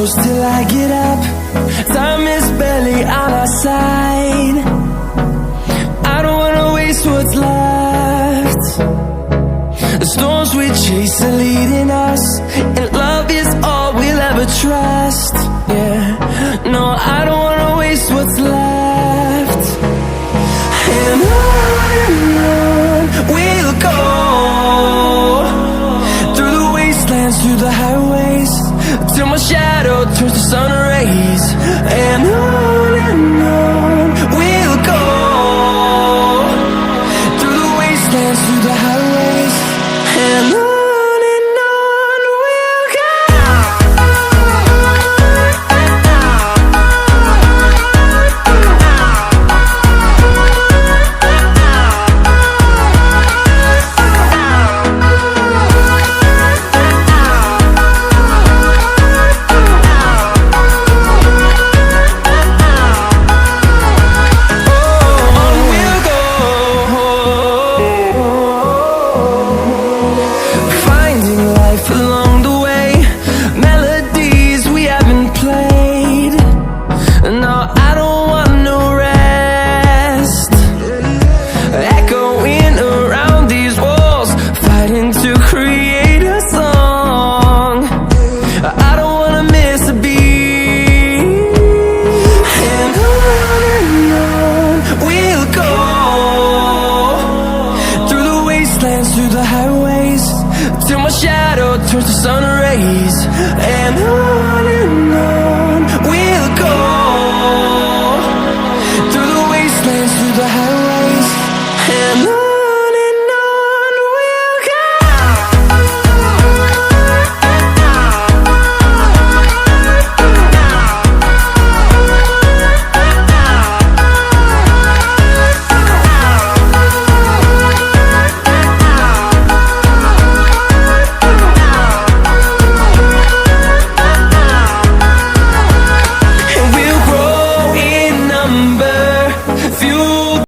close till I get up. Time is barely on our side. I don't wanna waste what's left. The storms we chase are leading us, and love is all we'll ever trust. Yeah, no, I don't wanna waste what's left. And on we'll go, through the wastelands, through the highways, till my shadow turns to sun rays. And on we'll go, through the wastelands, through the highways, and on we'll go. Along the way, melodies we haven't played. No, I don't want no rest. Echoing around these walls, fighting to create a song. I don't wanna miss a beat. And on we'll go, through the wastelands, through the highways, till my shadow turns to sun